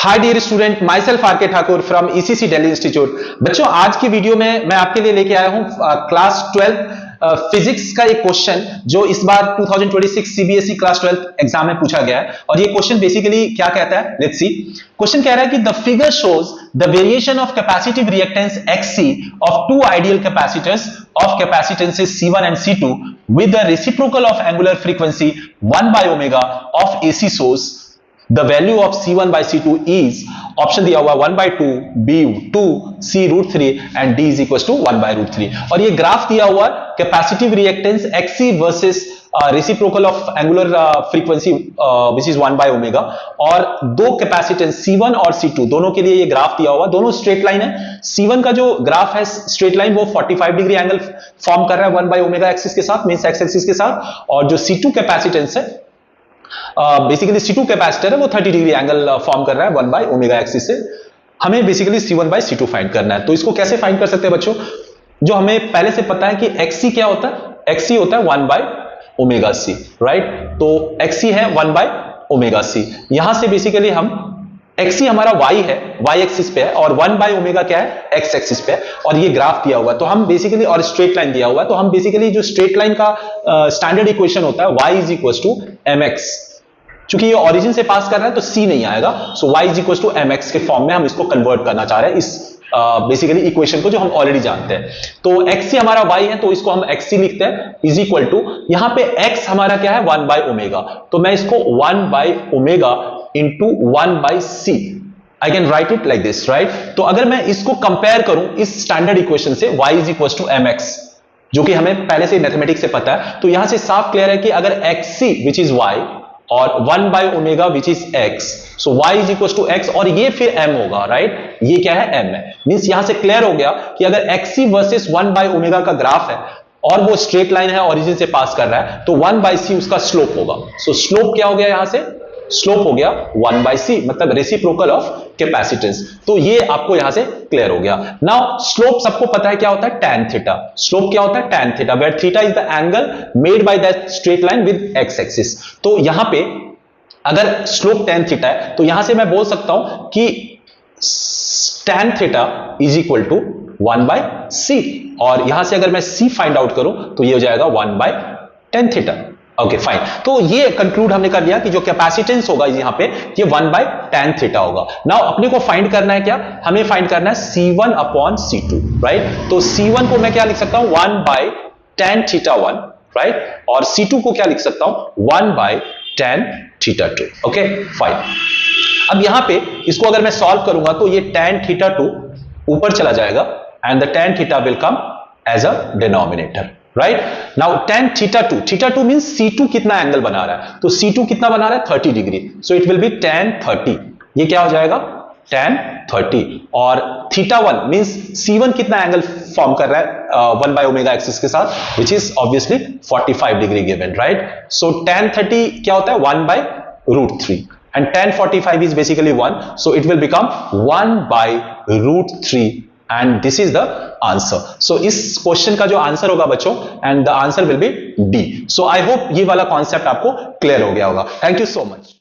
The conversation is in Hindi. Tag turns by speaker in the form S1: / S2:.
S1: हाय डियर स्टूडेंट, माई सेल्फ आर.के. Thakur from ECC Delhi institute. बच्चों, आज की वीडियो में मैं आपके लिए लेके आया हूं क्लास 12 फिजिक्स का एक क्वेश्चन जो इस बार 2026 सीबीएसई क्लास 12 एग्जाम में पूछा गया है। और ये क्वेश्चन बेसिकली क्या कहता है, लेट्स सी। क्वेश्चन कह रहा है कि the figure shows the variation of capacitive reactance XC of two ideal capacitors of capacitances C1 and C2 with the reciprocal of angular frequency 1 by omega of AC source. The value of C1 by C2 is option दिया हुआ 1 by 2, B 2, C √3 and D is equals to 1 by √3। और ये ग्राफ दिया हुआ capacitive reactance XC versus reciprocal of angular frequency which is 1 by omega, और दो कैपेसिटेंस C1 और C2 दोनों के लिए ये ग्राफ दिया हुआ, दोनों स्ट्रेट लाइन है। C1 का जो ग्राफ है स्ट्रेट लाइन वो 45 डिग्री एंगल फॉर्म कर रहा है 1 by ओमेगा एक्सिस के साथ, मींस एक्स एक्सिस के साथ, और जो C2 कैपेसिटेंस है बेसिकली C2 कैपेसिटर है वो 30 डिग्री एंगल फॉर्म कर रहा है 1 by ओमेगा एक्सिस से। हमें basically C1 by C2 find करना है। तो इसको कैसे फाइंड कर सकते हैं बच्चों? जो हमें पहले से पता है कि XC क्या होता है, XC होता है 1 by ओमेगा C, राइट। तो XC है 1 by ओमेगा C। यहां से बेसिकली हम XC हमारा Y है, Y एक्सिस पे है, और 1 by ओमेगा क्या है, X एक्सिस पे है, और ये ग्राफ दिया हुआ है। तो हम बेसिकली, और स्ट्रेट लाइन दिया हुआ है, तो हम बेसिकली जो स्ट्रेट लाइन का स्टैंडर्ड इक्वेशन होता है Y is equal to mx, चूंकि ये ओरिजिन से पास कर रहा है तो C नहीं आएगा, so y is equal to mx के फॉर्म में हम इसको कन्वर्ट करना चाह रहे हैं, इस बेसिकली इक्वेशन को जो हम ऑलरेडी जानते हैं। तो XC हमारा y है तो इसको हम XC लिखते हैं इज इक्वल टू, यहां पे x हमारा क्या है 1 by ओमेगा, तो मैं इसको 1 by omega into 1 by C I can write it like this, right. तो अगर मैं इसको कंपेयर करूं इस स्टैंडर्ड इक्वेशन से y is equal to mx, जो कि हमें पहले से मैथमेटिक्स से पता है, तो यहां से साफ क्लियर है कि अगर XC विच इज y और 1 by omega which is x, so y is equal to x, और ये फिर m होगा, राइट। ये क्या है, m है। मींस यहां से क्लियर हो गया कि अगर XC वर्सेस 1 by ओमेगा का ग्राफ है और वो स्ट्रेट लाइन है, ओरिजिन से पास कर रहा है, तो 1 by C उसका स्लोप होगा। सो स्लोप क्या हो गया, यहां से स्लोप हो गया 1 by C, मतलब रेसिप्रोकल ऑफ कैपेसिटेंस। तो ये आपको यहां से क्लियर हो गया। नाउ स्लोप सबको पता है क्या होता है, tan थीटा। स्लोप क्या होता है, tan theta, where theta is the angle made by that straight line with x axis. तो यहां पे अगर स्लोप tan थीटा है तो यहां से मैं बोल सकता हूं कि tan theta is equal to 1 by C, और यहां से अगर मैं C फाइंड आउट करूं तो ये हो जाएगा 1 by tan theta. Okay fine. तो ये कंक्लूड हमने कर लिया कि जो कैपेसिटेंस होगा यहां पे ये 1 by tan थीटा होगा। नाउ अपने को फाइंड करना है क्या, हमें फाइंड करना है C1 अपॉन C2, राइट। तो C1 को मैं क्या लिख सकता हूं, 1 by tan थीटा 1, राइट, और C2 को क्या लिख सकता हूं, 1 by tan theta 2। Okay fine. अब यहां पे इसको अगर मैं सॉल्व करूंगा तो ये tan थीटा 2 ऊपर चला जाएगा and the tan theta will come as a denominator, right. Now tan theta 2 means C2 कितना एंगल बना रहा है, तो C2 कितना बना रहा है, 30 degree, so it will be tan 30। ये क्या हो जाएगा, tan 30, और थीटा 1 मींस C1 कितना एंगल फॉर्म कर रहा है 1 by ओमेगा एक्सिस के साथ, which is obviously 45 degree given, right. So tan 30 क्या होता है, 1 by √3, and tan 45 is basically 1, so it will become 1 by √3, and this is the answer. So इस क्वेश्चन का जो आंसर होगा बच्चों, and the answer will be D. So I hope ये वाला कॉन्सेप्ट आपको क्लियर हो गया होगा। Thank you so much.